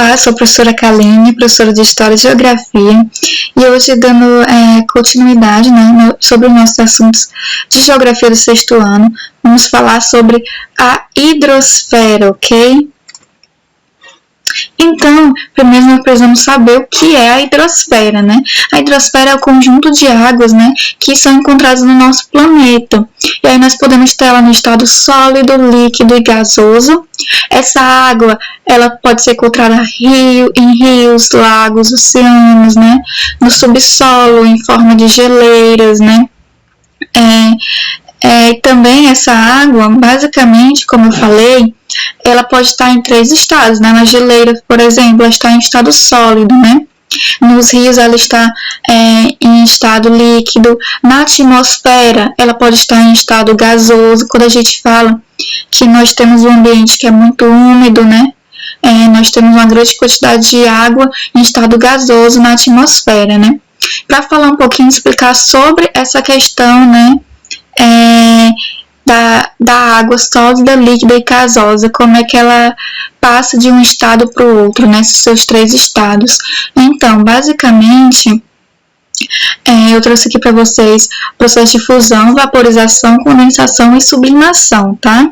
Olá, sou a professora Kaline, professora de História e Geografia, e hoje dando continuidade, né, sobre os nossos assuntos de Geografia do sexto ano, vamos falar sobre a hidrosfera, ok? Então, primeiro nós precisamos saber o que é a hidrosfera, né? A hidrosfera é o conjunto de águas, né, que são encontradas no nosso planeta. E aí nós podemos ter ela no estado sólido, líquido e gasoso. Essa água, ela pode ser encontrada em rios, lagos, oceanos, né? No subsolo, em forma de geleiras, né? E também essa água, basicamente, como eu falei, ela pode estar em 3 estados, né? Na geleira, por exemplo, ela está em estado sólido, né? Nos rios ela está em estado líquido. Na atmosfera ela pode estar em estado gasoso. Quando a gente fala que nós temos um ambiente que é muito úmido, né? Nós temos uma grande quantidade de água em estado gasoso na atmosfera, né? Para falar um pouquinho, explicar sobre essa questão, né? Da água sólida, líquida e gasosa, como é que ela passa de um estado para o outro, né, seus 3 estados. Então, basicamente, eu trouxe aqui para vocês o processo de fusão, vaporização, condensação e sublimação, tá?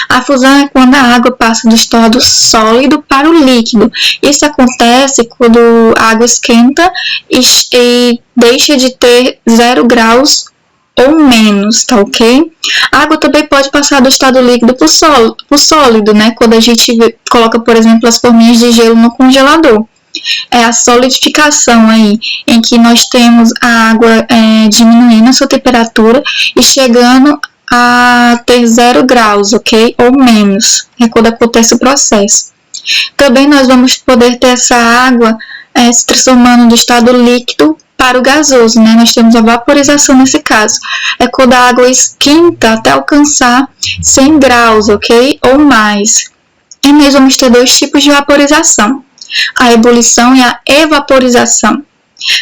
A fusão é quando a água passa do estado sólido para o líquido. Isso acontece quando a água esquenta e deixa de ter 0 graus ou menos, tá ok? A água também pode passar do estado líquido para o sólido, né? Quando a gente coloca, por exemplo, as forminhas de gelo no congelador. É a solidificação aí, em que nós temos a água diminuindo a sua temperatura e chegando a ter 0 graus, ok? Ou menos, é quando acontece o processo. Também nós vamos poder ter essa água se transformando do estado líquido para o gasoso, né? Nós temos a vaporização nesse caso. É quando a água esquenta até alcançar 100 graus, ok? Ou mais. E nós vamos ter 2 tipos de vaporização. A ebulição e a evaporização.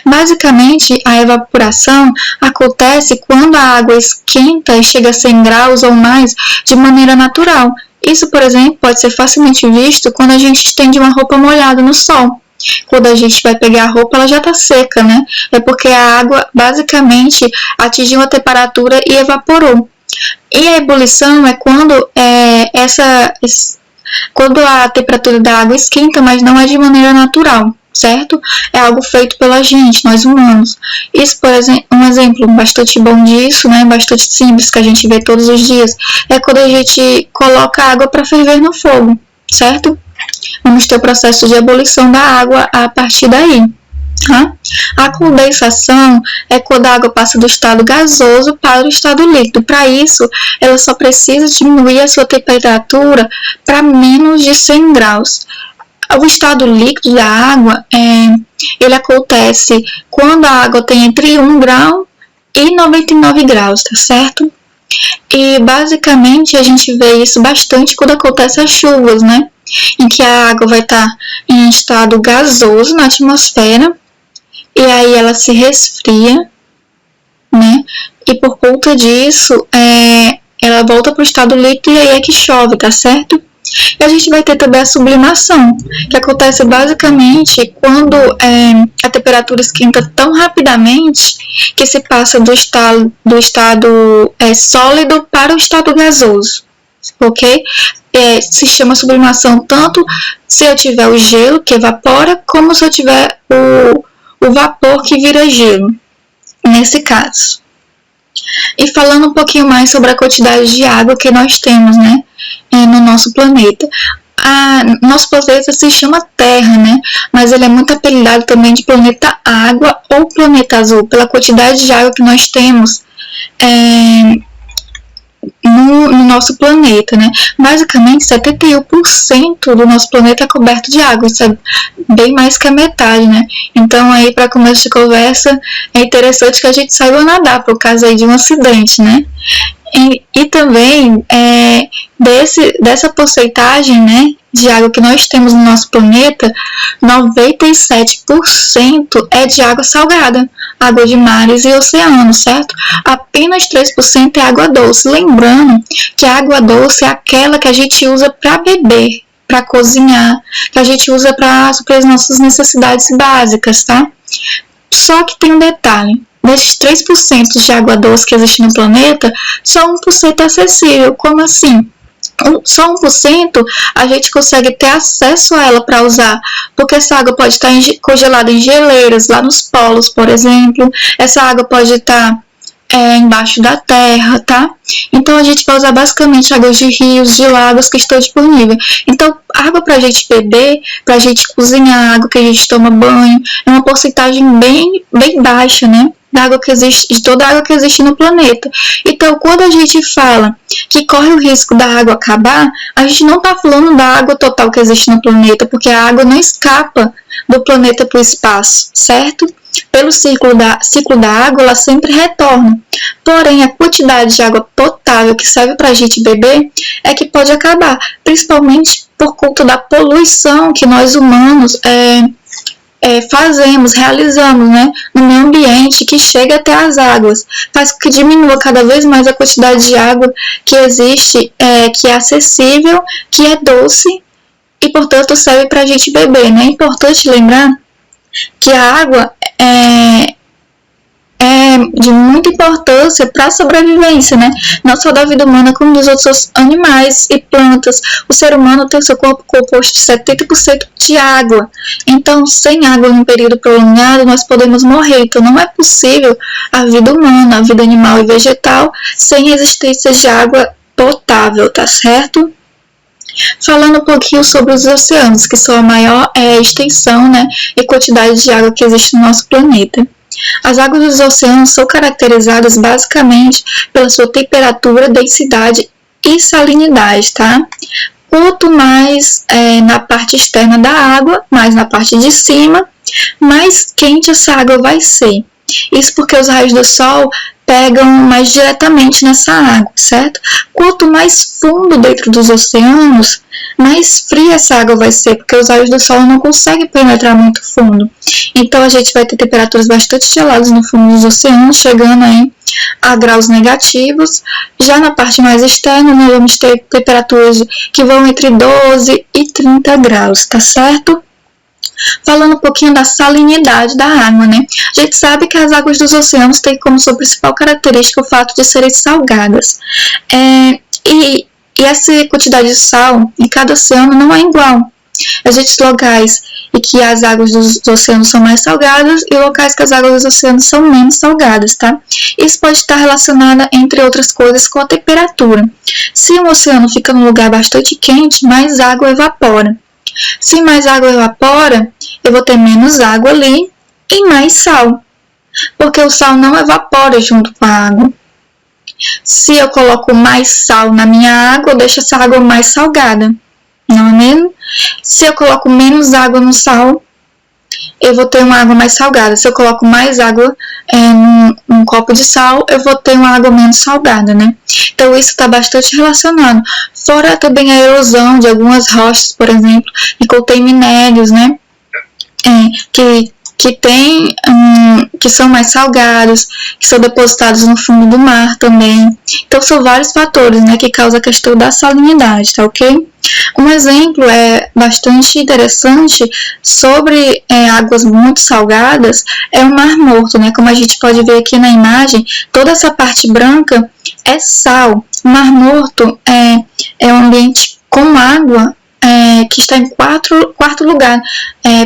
Basicamente, a evaporação acontece quando a água esquenta e chega a 100 graus ou mais de maneira natural. Isso, por exemplo, pode ser facilmente visto quando a gente estende uma roupa molhada no sol. Quando a gente vai pegar a roupa, ela já está seca, né? É porque a água, basicamente, atingiu a temperatura e evaporou. E a ebulição é quando quando a temperatura da água esquenta, mas não é de maneira natural, certo? É algo feito pela gente, nós humanos. Isso, por exemplo, um exemplo bastante bom disso, né? Bastante simples, que a gente vê todos os dias, é quando a gente coloca a água para ferver no fogo, certo? Vamos ter o processo de ebulição da água a partir daí. Tá? A condensação é quando a água passa do estado gasoso para o estado líquido. Para isso, ela só precisa diminuir a sua temperatura para menos de 100 graus. O estado líquido da água, ele acontece quando a água tem entre 1 grau e 99 graus, tá certo? E basicamente a gente vê isso bastante quando acontecem as chuvas, né? Em que a água vai estar em estado gasoso na atmosfera e aí ela se resfria, né? E por conta disso, ela volta para o estado líquido e aí é que chove, tá certo? E a gente vai ter também a sublimação, que acontece basicamente quando a temperatura esquenta tão rapidamente que se passa do estado sólido para o estado gasoso, ok? Se chama sublimação tanto se eu tiver o gelo que evapora, como se eu tiver o vapor que vira gelo, nesse caso. E falando um pouquinho mais sobre a quantidade de água que nós temos, né, no nosso planeta. Nosso planeta se chama Terra, né, mas ele é muito apelidado também de planeta Água ou planeta Azul, pela quantidade de água que nós temos no nosso planeta, né? Basicamente, 71% do nosso planeta é coberto de água, isso é bem mais que a metade, né? Então, aí, para começo de conversa, é interessante que a gente saiba nadar, por causa aí de um acidente, né? E também, dessa porcentagem, né, de água que nós temos no nosso planeta, 97% é de água salgada, água de mares e oceanos, certo? Apenas 3% é água doce. Lembrando que a água doce é aquela que a gente usa para beber, para cozinhar, que a gente usa para suprir as nossas necessidades básicas, tá? Só que tem um detalhe. Desses 3% de água doce que existe no planeta, só 1% é acessível. Como assim? Só 1% a gente consegue ter acesso a ela para usar, porque essa água pode estar congelada em geleiras, lá nos polos, por exemplo. Essa água pode estar embaixo da terra, tá? Então a gente vai usar basicamente águas de rios, de lagos que estão disponíveis. Então, água pra gente beber, pra gente cozinhar, água que a gente toma banho, é uma porcentagem bem baixa, né? Da água que existe, de toda a água que existe no planeta. Então, quando a gente fala que corre o risco da água acabar, a gente não está falando da água total que existe no planeta, porque a água não escapa do planeta para o espaço, certo? Pelo ciclo da água, ela sempre retorna. Porém, a quantidade de água potável que serve para a gente beber é que pode acabar, principalmente por conta da poluição que nós humanos realizamos, né, no meio ambiente, que chega até as águas, faz com que diminua cada vez mais a quantidade de água que existe, que é acessível, que é doce e, portanto, serve para a gente beber, né? É importante lembrar que a água é de muita importância para a sobrevivência, né? Não só da vida humana, como dos outros animais e plantas. O ser humano tem seu corpo composto de 70% de água. Então, sem água em um período prolongado, nós podemos morrer. Então, não é possível a vida humana, a vida animal e vegetal, sem a existência de água potável, tá certo? Falando um pouquinho sobre os oceanos, que são a maior extensão, né, e quantidade de água que existe no nosso planeta. As águas dos oceanos são caracterizadas basicamente pela sua temperatura, densidade e salinidade, tá? Quanto mais na parte externa da água, mais na parte de cima, mais quente essa água vai ser. Isso porque os raios do sol pegam mais diretamente nessa água, certo? Quanto mais fundo dentro dos oceanos, mais fria essa água vai ser, porque os raios do sol não conseguem penetrar muito fundo. Então a gente vai ter temperaturas bastante geladas no fundo dos oceanos, chegando aí a graus negativos. Já na parte mais externa, nós vamos ter temperaturas que vão entre 12 e 30 graus, tá certo? Falando um pouquinho da salinidade da água, né? A gente sabe que as águas dos oceanos têm como sua principal característica o fato de serem salgadas. E essa quantidade de sal em cada oceano não é igual. Existem locais em que as águas dos oceanos são mais salgadas e locais que as águas dos oceanos são menos salgadas, tá? Isso pode estar relacionado, entre outras coisas, com a temperatura. Se um oceano fica num lugar bastante quente, mais água evapora. Se mais água evapora, eu vou ter menos água ali e mais sal, porque o sal não evapora junto com a água. Se eu coloco mais sal na minha água, eu deixo essa água mais salgada, não é mesmo? Se eu coloco menos água no sal, eu vou ter uma água mais salgada. Se eu coloco mais água num copo de sal, eu vou ter uma água menos salgada, né? Então, isso está bastante relacionado. Fora também a erosão de algumas rochas, por exemplo, que contém minérios, né? Que são mais salgados, que são depositados no fundo do mar também. Então, são vários fatores, né, que causam a questão da salinidade, tá ok? Um exemplo bastante interessante sobre águas muito salgadas é o Mar Morto, né? Como a gente pode ver aqui na imagem, toda essa parte branca é sal. O Mar Morto é um ambiente com água que está em quarto lugar,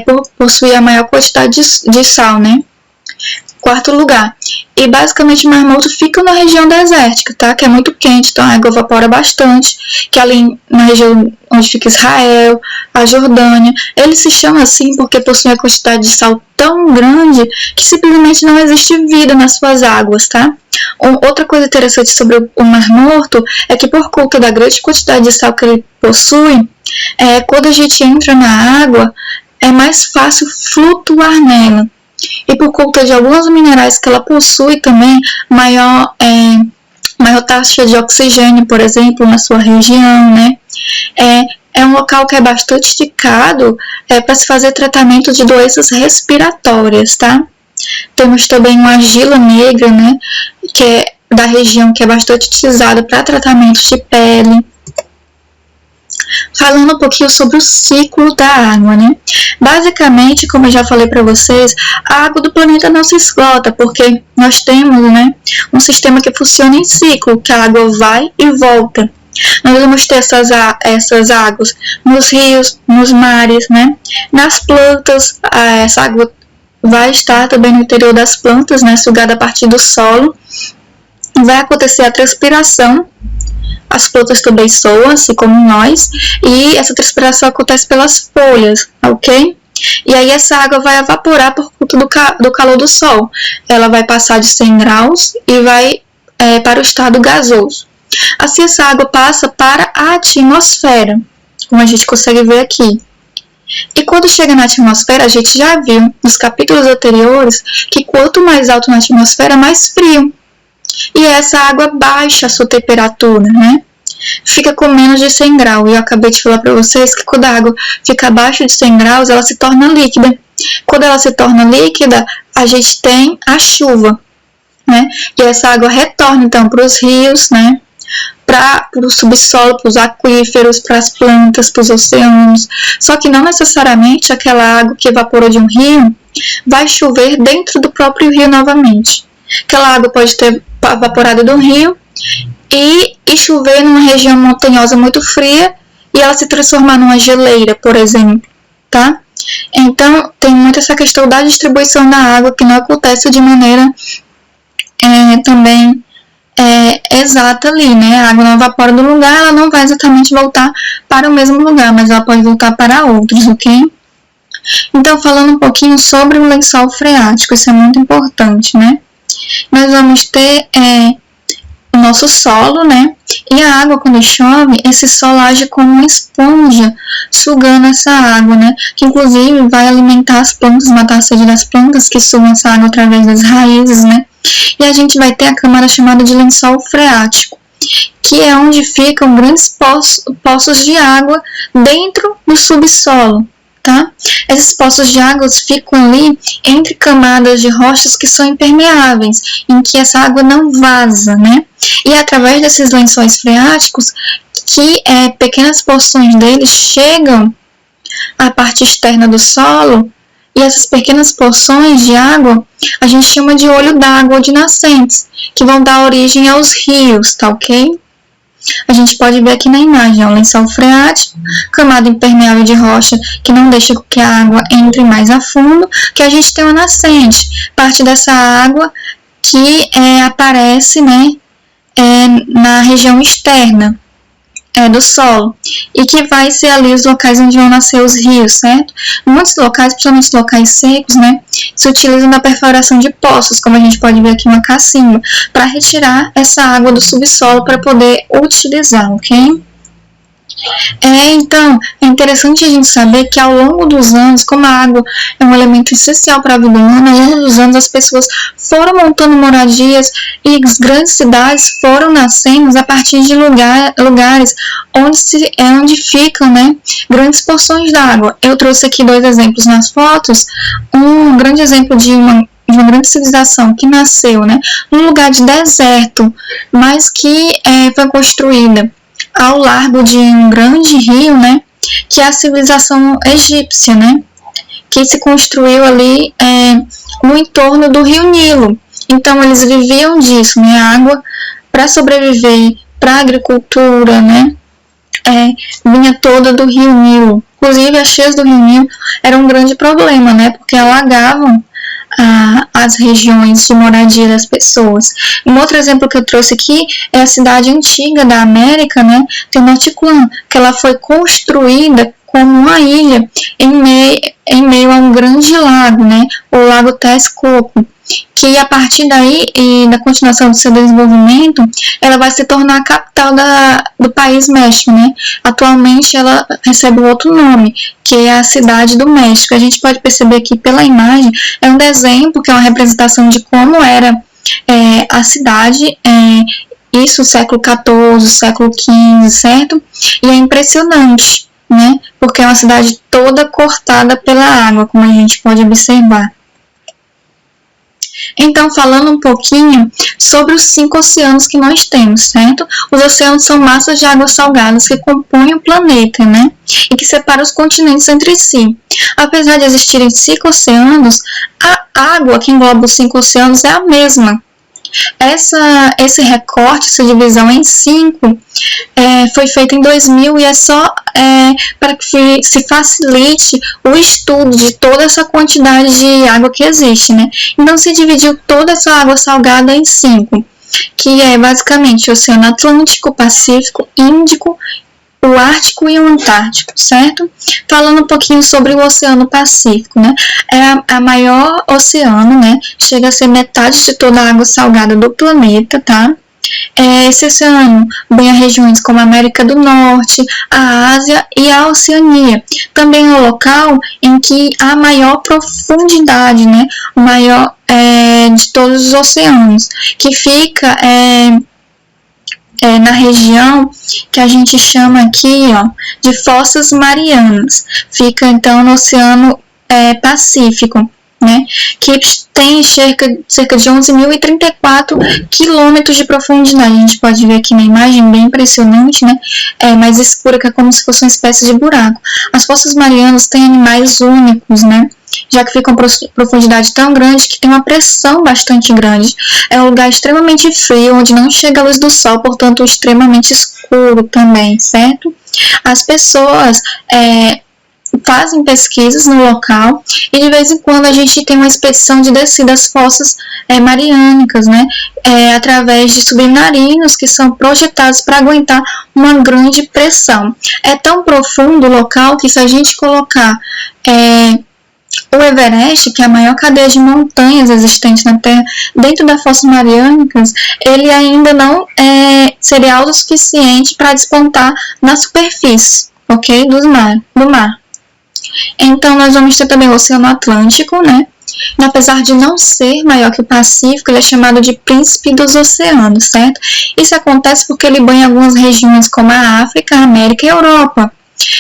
por possuir a maior quantidade de sal, né? Quarto lugar. E basicamente o Mar Morto fica na região desértica, tá? Que é muito quente, então a água evapora bastante. Que ali na região onde fica Israel, a Jordânia, ele se chama assim porque possui uma quantidade de sal tão grande que simplesmente não existe vida nas suas águas, tá? Outra coisa interessante sobre o Mar Morto é que por conta da grande quantidade de sal que ele possui, quando a gente entra na água, é mais fácil flutuar nela. E por conta de alguns minerais que ela possui também, maior taxa de oxigênio, por exemplo, na sua região, né? É um local que é bastante indicado para se fazer tratamento de doenças respiratórias, tá? Temos também uma argila negra, né? Que é da região, que é bastante utilizada para tratamento de pele. Falando um pouquinho sobre o ciclo da água, né? Basicamente, como eu já falei para vocês, a água do planeta não se esgota, porque nós temos, né, um sistema que funciona em ciclo, que a água vai e volta. Nós vamos ter essas águas nos rios, nos mares, né? Nas plantas, essa água vai estar também no interior das plantas, né, sugada a partir do solo. Vai acontecer a transpiração. As plantas também soam, assim como nós, e essa transpiração acontece pelas folhas, ok? E aí essa água vai evaporar por conta do calor do sol. Ela vai passar de 100 graus e vai para o estado gasoso. Assim essa água passa para a atmosfera, como a gente consegue ver aqui. E quando chega na atmosfera, a gente já viu nos capítulos anteriores que quanto mais alto na atmosfera, mais frio. E essa água baixa a sua temperatura, né? Fica com menos de 100 graus. E eu acabei de falar para vocês que quando a água fica abaixo de 100 graus, ela se torna líquida. Quando ela se torna líquida, a gente tem a chuva, né? E essa água retorna, então, para os rios, né? Para o subsolo, para os aquíferos, para as plantas, para os oceanos. Só que não necessariamente aquela água que evaporou de um rio vai chover dentro do próprio rio novamente. Aquela água pode ter evaporado do rio e chover numa região montanhosa muito fria e ela se transformar numa geleira, por exemplo, tá? Então, tem muito essa questão da distribuição da água que não acontece de maneira também exata ali, né? A água não evapora do lugar, ela não vai exatamente voltar para o mesmo lugar, mas ela pode voltar para outros, ok? Então, falando um pouquinho sobre o lençol freático, isso é muito importante, né? Nós vamos ter o nosso solo, né? E a água, quando chove, esse solo age como uma esponja, sugando essa água, né? Que inclusive vai alimentar as plantas, matar a sede das plantas que sugam essa água através das raízes, né? E a gente vai ter a camada chamada de lençol freático, que é onde ficam grandes poços de água dentro do subsolo. Tá? Esses poços de água ficam ali entre camadas de rochas que são impermeáveis, em que essa água não vaza, né? E é através desses lençóis freáticos que pequenas porções deles chegam à parte externa do solo, e essas pequenas porções de água a gente chama de olho d'água ou de nascentes, que vão dar origem aos rios, tá ok? A gente pode ver aqui na imagem, um lençol freático, camada impermeável de rocha que não deixa que a água entre mais a fundo, que a gente tem uma nascente, parte dessa água que aparece, né, na região externa do solo, e que vai ser ali os locais onde vão nascer os rios, certo? Em muitos locais, principalmente locais secos, né, se utilizam da perfuração de poços, como a gente pode ver aqui uma cacimba, para retirar essa água do subsolo para poder utilizar, ok? Então, é interessante a gente saber que ao longo dos anos, como a água é um elemento essencial para a vida humana, ao longo dos anos as pessoas foram montando moradias e as grandes cidades foram nascendo a partir de lugares onde ficam, né, grandes porções d'água. Eu trouxe aqui 2 exemplos nas fotos, um grande exemplo de uma grande civilização que nasceu, né, num lugar de deserto, mas que foi construída ao largo de um grande rio, né, que é a civilização egípcia, né, que se construiu ali no entorno do rio Nilo. Então, eles viviam disso, né, água para sobreviver, para a agricultura, né, vinha toda do rio Nilo. Inclusive, as cheias do rio Nilo eram um grande problema, né, porque alagavam as regiões de moradia das pessoas. Um outro exemplo que eu trouxe aqui é a cidade antiga da América, né, Tenochtitlan, que ela foi construída como uma ilha em meio a um grande lago, né, o Lago Texcoco, que a partir daí e da continuação do seu desenvolvimento, ela vai se tornar a capital do país México, né? Atualmente ela recebe outro nome, que é a Cidade do México. A gente pode perceber aqui pela imagem, é um desenho, porque é uma representação de como era a cidade, isso século XIV, século XV, certo? E é impressionante, né? Porque é uma cidade toda cortada pela água, como a gente pode observar. Então, falando um pouquinho sobre os 5 oceanos que nós temos, certo? Os oceanos são massas de águas salgadas que compõem o planeta, né? E que separam os continentes entre si. Apesar de existirem 5 oceanos, a água que engloba os 5 oceanos é a mesma. Esse recorte, essa divisão em 5, foi feita em 2000 e é só para que se facilite o estudo de toda essa quantidade de água que existe, né? Então se dividiu toda essa água salgada em 5, que é basicamente o Oceano Atlântico, Pacífico, Índico, o Ártico e o Antártico, certo? Falando um pouquinho sobre o Oceano Pacífico, né? É a maior oceano, né? Chega a ser metade de toda a água salgada do planeta, tá? Esse oceano banha regiões como a América do Norte, a Ásia e a Oceania. Também é o local em que há a maior profundidade, né? O maior de todos os oceanos, que fica na região que a gente chama aqui, ó, de Fossas Marianas. Fica então no Oceano Pacífico, né, que tem cerca de 11.034 quilômetros de profundidade. A gente pode ver aqui na imagem, bem impressionante, né, mais escura, que é como se fosse uma espécie de buraco. As Fossas Marianas têm animais únicos, né, já que fica uma profundidade tão grande que tem uma pressão bastante grande. É um lugar extremamente frio, onde não chega a luz do sol, portanto extremamente escuro também, certo? As pessoas fazem pesquisas no local e de vez em quando a gente tem uma expedição de descida às fossas mariânicas, né? Através de submarinos que são projetados para aguentar uma grande pressão. É tão profundo o local que se a gente colocar o Everest, que é a maior cadeia de montanhas existente na Terra, dentro da Fossa Mariânicas, ele ainda não seria alto o suficiente para despontar na superfície, ok? Do mar. Então, nós vamos ter também o Oceano Atlântico, né? E, apesar de não ser maior que o Pacífico, ele é chamado de príncipe dos oceanos, certo? Isso acontece porque ele banha algumas regiões como a África, a América e a Europa.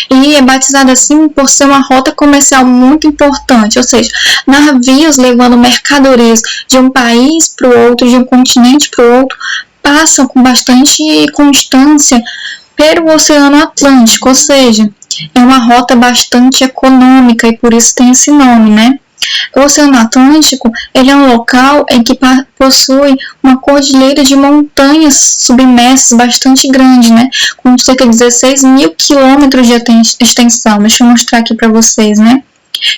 E é batizado assim por ser uma rota comercial muito importante, ou seja, navios levando mercadorias de um país para o outro, de um continente para o outro, passam com bastante constância pelo Oceano Atlântico, ou seja, é uma rota bastante econômica e por isso tem esse nome, né? O Oceano Atlântico, ele é um local em que possui uma cordilheira de montanhas submersas bastante grande, né? Com cerca de 16.000 quilômetros de extensão. Deixa eu mostrar aqui para vocês, né?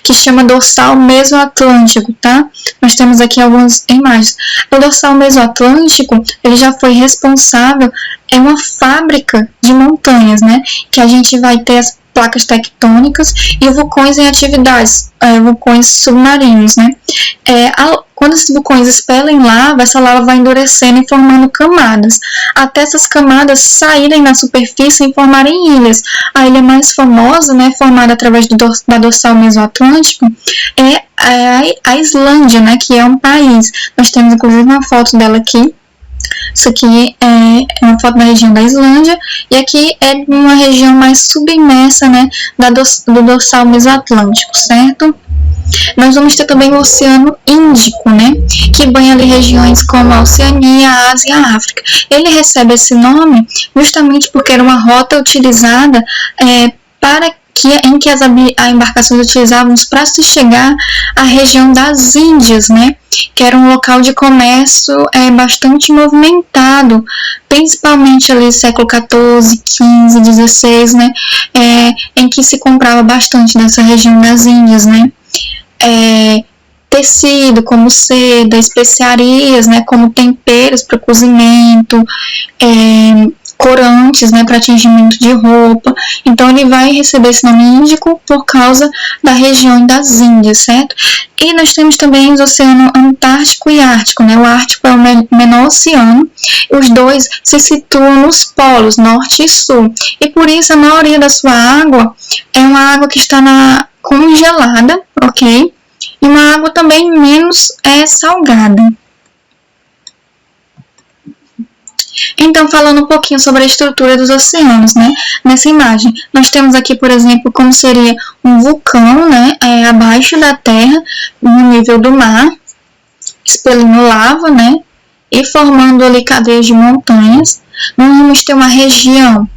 Que chama dorsal mesoatlântico, tá? Nós temos aqui algumas imagens. O dorsal mesoatlântico, ele já foi responsável, é uma fábrica de montanhas, né? Que a gente vai ter as placas tectônicas e vulcões em atividades, vulcões submarinos, né? Quando esses vulcões expelem lava, essa lava vai endurecendo e formando camadas, até essas camadas saírem na superfície e formarem ilhas. A ilha mais famosa, né, formada através da dorsal mesoatlântico, é a Islândia, né, que é um país. Nós temos inclusive uma foto dela aqui. Isso aqui é uma foto da região da Islândia, e aqui é uma região mais submersa, né, do dorsal mesoatlântico, certo? Nós vamos ter também o Oceano Índico, né, que banha ali regiões como a Oceania, a Ásia e a África. Ele recebe esse nome justamente porque era uma rota utilizada em que as embarcações utilizavam para se chegar à região das Índias, né? Que era um local de comércio bastante movimentado, principalmente ali no século XIV, XV, XVI, né? Em que se comprava bastante nessa região das Índias, né? Tecido, como seda, especiarias, né? Como temperos para cozimento, corantes, né, para tingimento de roupa. Então ele vai receber esse nome Índico por causa da região das Índias, certo? E nós temos também os oceanos Antártico e Ártico, né? O Ártico é o menor oceano, os dois se situam nos polos norte e sul, e por isso a maioria da sua água é uma água que está congelada, ok? E uma água também menos salgada. Então, falando um pouquinho sobre a estrutura dos oceanos, né? Nessa imagem, nós temos aqui, por exemplo, como seria um vulcão, né? Abaixo da Terra, no nível do mar. expelindo lava, né? E formando ali cadeias de montanhas. Nós vamos ter uma região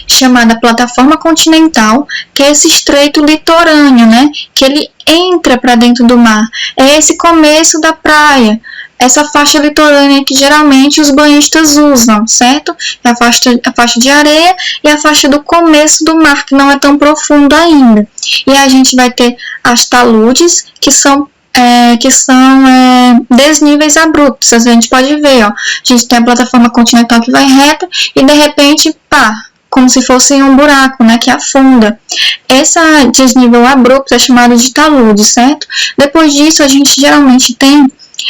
chamada plataforma continental, que é esse estreito litorâneo, né? Que ele entra para dentro do mar. É esse começo da praia, essa faixa litorânea que geralmente os banhistas usam, certo? É a faixa de areia e a faixa do começo do mar, que não é tão profundo ainda. E a gente vai ter as taludes, que são desníveis abruptos. A gente pode ver, ó, a gente tem a plataforma continental que vai reta e de repente, pá, como se fosse um buraco, né, que afunda. Esse desnível abrupto é chamado de talude, certo? Depois disso, a gente geralmente tem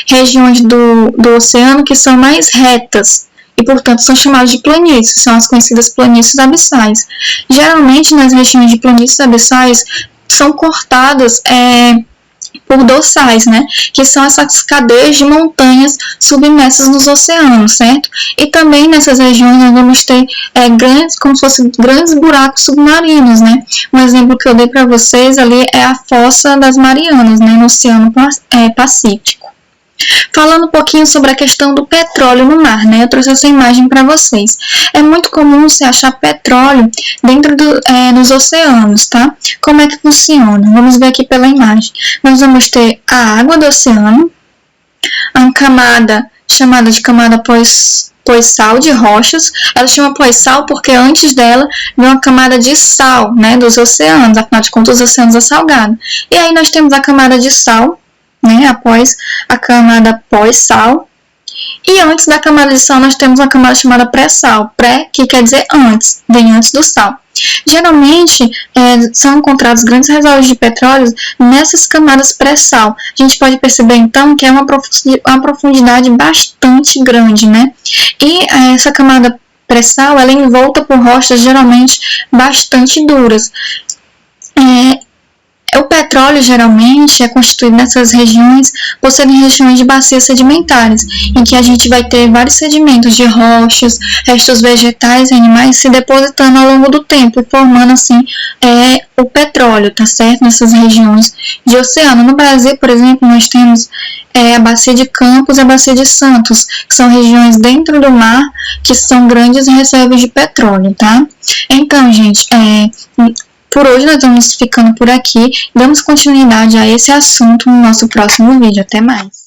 regiões do oceano que são mais retas e, portanto, são chamadas de planícies, são as conhecidas planícies abissais. Geralmente, nas regiões de planícies abissais, são cortadas por dorsais, né? Que são essas cadeias de montanhas submersas nos oceanos, certo? E também nessas regiões nós vamos ter grandes, como se fossem grandes buracos submarinos, né? Um exemplo que eu dei para vocês ali é a Fossa das Marianas, né? No Oceano Pacífico. Falando um pouquinho sobre a questão do petróleo no mar, né? Eu trouxe essa imagem para vocês. É muito comum você achar petróleo dentro dos oceanos, tá? Como é que funciona? Vamos ver aqui pela imagem. Nós vamos ter a água do oceano, a camada chamada de camada pós-sal de rochas. Ela chama pós-sal porque antes dela vem uma camada de sal, né? Dos oceanos, afinal de contas os oceanos é salgado. E aí nós temos a camada de sal, né, após a camada pós-sal. E antes da camada de sal, nós temos uma camada chamada pré-sal. Pré, que quer dizer antes, vem antes do sal. Geralmente, são encontrados grandes reservas de petróleo nessas camadas pré-sal. A gente pode perceber, então, que é uma profundidade bastante grande, né? E essa camada pré-sal, ela é envolta por rochas, geralmente, bastante duras. O petróleo geralmente é constituído nessas regiões por serem regiões de bacias sedimentares, em que a gente vai ter vários sedimentos de rochas, restos vegetais e animais se depositando ao longo do tempo e formando assim o petróleo, tá certo? Nessas regiões de oceano. No Brasil, por exemplo, nós temos a Bacia de Campos e a Bacia de Santos, que são regiões dentro do mar que são grandes reservas de petróleo, tá? Então, gente, por hoje nós vamos ficando por aqui. Damos continuidade a esse assunto no nosso próximo vídeo. Até mais!